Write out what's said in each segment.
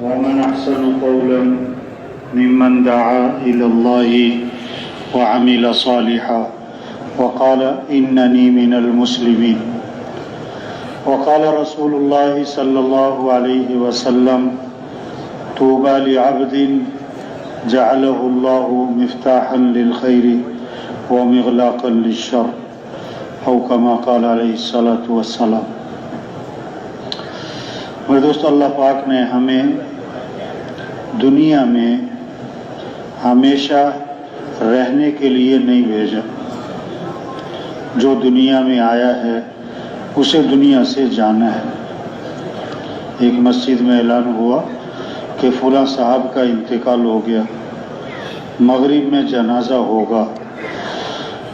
ومن أحسن قولا ممن دعا إلى الله وعمل صالحا وقال إنني من المسلمين. وقال رسول الله صلى الله عليه وسلم طوبى لعبد جعله الله مفتاحا للخير ومغلاقا للشر او كما قال علیہ الصلوۃ والسلام. میرے دوست، اللہ پاک نے ہمیں دنیا میں ہمیشہ رہنے کے لیے نہیں بھیجا. جو دنیا میں آیا ہے اسے دنیا سے جانا ہے. ایک مسجد میں اعلان ہوا کہ فلاں صاحب کا انتقال ہو گیا، مغرب میں جنازہ ہوگا.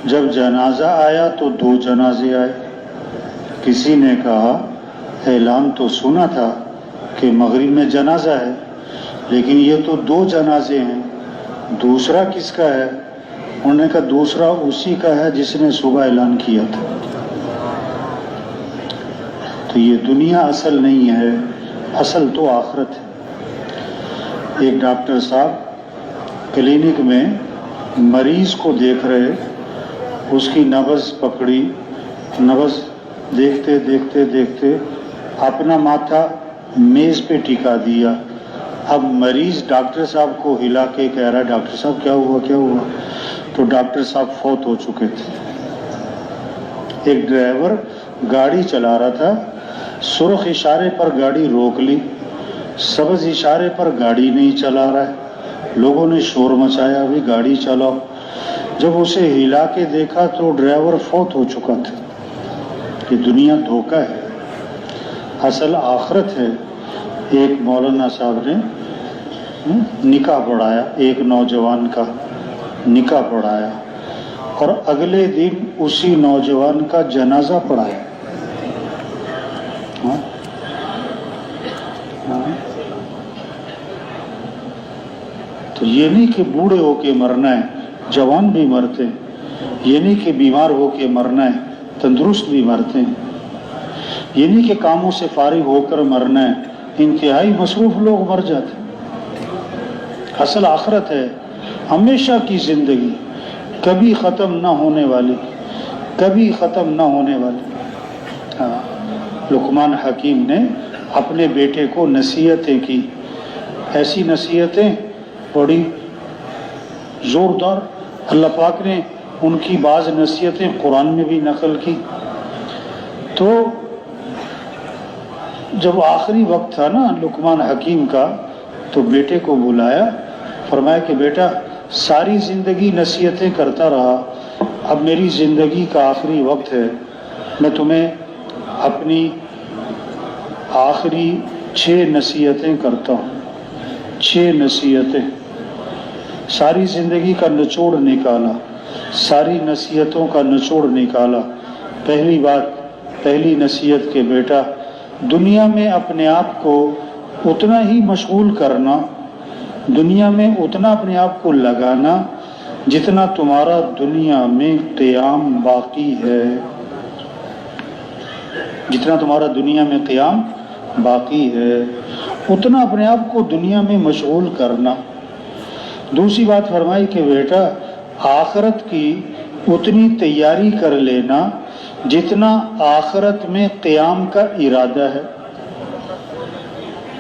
جب جنازہ آیا تو 2 جنازے آئے. کسی نے کہا اعلان تو سنا تھا کہ مغرب میں جنازہ ہے، لیکن یہ تو 2 جنازے ہیں، دوسرا کس کا ہے؟ انہوں نے کہا دوسرا اسی کا ہے جس نے صبح اعلان کیا تھا. تو یہ دنیا اصل نہیں ہے، اصل تو آخرت ہے. ایک ڈاکٹر صاحب کلینک میں مریض کو دیکھ رہے، اس کی نبض پکڑی، نبض دیکھتے دیکھتے دیکھتے اپنا ماتھا میز پہ ٹکا دیا. اب مریض ڈاکٹر صاحب کو ہلا کے کہہ رہا ہے ڈاکٹر صاحب کیا ہوا کیا ہوا؟ تو ڈاکٹر صاحب فوت ہو چکے تھے. ایک ڈرائیور گاڑی چلا رہا تھا، سرخ اشارے پر گاڑی روک لی، سبز اشارے پر گاڑی نہیں چلا رہا ہے. لوگوں نے شور مچایا بھی گاڑی چلاؤ. جب اسے ہلا کے دیکھا تو ڈرائیور فوت ہو چکا تھا. یہ دنیا دھوکہ ہے، اصل آخرت ہے. ایک مولانا صاحب نے نکاح پڑھایا، ایک نوجوان کا نکاح پڑھایا اور اگلے دن اسی نوجوان کا جنازہ پڑھایا. تو یہ نہیں کہ بوڑھے ہو کے مرنا ہے، جوان بھی مرتے ہیں. یہ نہیں کہ بیمار ہو کے مرنا ہے، تندرست بھی مرتے ہیں. یہ نہیں کہ کاموں سے فارغ ہو کر مرنا ہے، انتہائی مصروف لوگ مر جاتے ہیں. اصل آخرت ہے، ہمیشہ کی زندگی، کبھی ختم نہ ہونے والی، کبھی ختم نہ ہونے والی. لقمان حکیم نے اپنے بیٹے کو نصیحتیں کی، ایسی نصیحتیں بڑی زوردار. اللہ پاک نے ان کی بعض نصیحتیں قرآن میں بھی نقل کی. تو جب آخری وقت تھا نا لقمان حکیم کا، تو بیٹے کو بلایا، فرمایا کہ بیٹا ساری زندگی نصیحتیں کرتا رہا، اب میری زندگی کا آخری وقت ہے، میں تمہیں اپنی آخری 6 نصیحتیں کرتا ہوں. 6 نصیحتیں، ساری زندگی کا نچوڑ نکالا، ساری نصیحتوں کا نچوڑ نکالا. پہلی بات، پہلی نصیحت کہ بیٹا دنیا میں اپنے آپ کو اتنا ہی مشغول کرنا، دنیا میں اتنا اپنے آپ کو لگانا جتنا تمہارا دنیا میں قیام باقی ہے. جتنا تمہارا دنیا میں قیام باقی ہے اتنا اپنے آپ کو دنیا میں مشغول کرنا. دوسری بات فرمائی کہ بیٹا آخرت کی اتنی تیاری کر لینا جتنا آخرت میں قیام کا ارادہ ہے،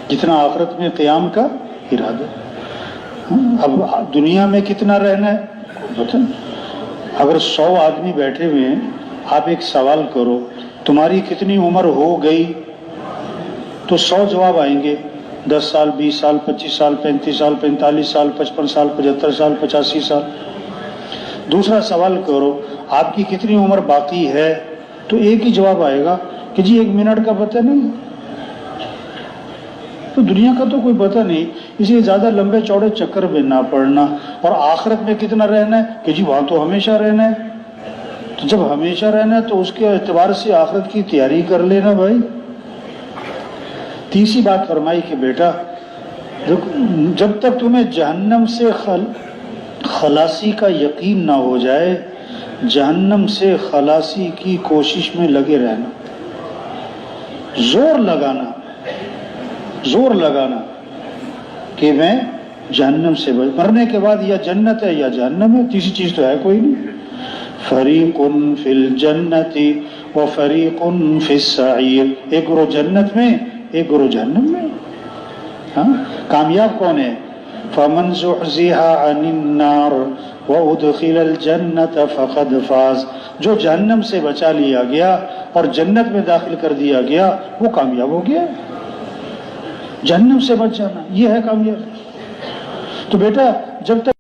جتنا آخرت میں قیام کا ارادہ ہے. اب دنیا میں کتنا رہنا ہے پتہ نہیں. اگر 100 آدمی بیٹھے ہوئے ہیں، آپ ایک سوال کرو تمہاری کتنی عمر ہو گئی، تو 100 جواب آئیں گے. 10 سال، 20 سال، 25 سال، 35 سال، 45 سال، 55 سال، 75 سال، 85 سال. دوسرا سوال کرو آپ کی کتنی عمر باقی ہے، تو ایک ہی جواب آئے گا کہ جی 1 منٹ کا پتہ نہیں. تو دنیا کا تو کوئی پتہ نہیں، اس لیے زیادہ لمبے چوڑے چکر میں نہ پڑنا. اور آخرت میں کتنا رہنا ہے کہ جی وہاں تو ہمیشہ رہنا ہے. تو جب ہمیشہ رہنا ہے تو اس کے اعتبار سے آخرت کی تیاری کر لینا بھائی. تیسری بات فرمائی کہ بیٹا جب تک تمہیں جہنم سے خلاصی کا یقین نہ ہو جائے، جہنم سے خلاصی کی کوشش میں لگے رہنا، زور لگانا. کہ میں جہنم سے مرنے کے بعد یا جنت ہے یا جہنم ہے، تیسری چیز تو ہے کوئی نہیں. فریق فی الجنت و فریق فی السعیر، ایک گروہ جنت میں ایک گروہ جہنم میں. ہاں، کامیاب کون ہے؟ فمن زحزح عن النار وادخل الجنت فقد فاز، جو جہنم سے بچا لیا گیا اور جنت میں داخل کر دیا گیا وہ کامیاب ہو گیا. جہنم سے بچ جانا یہ ہے کامیاب. تو بیٹا جب تک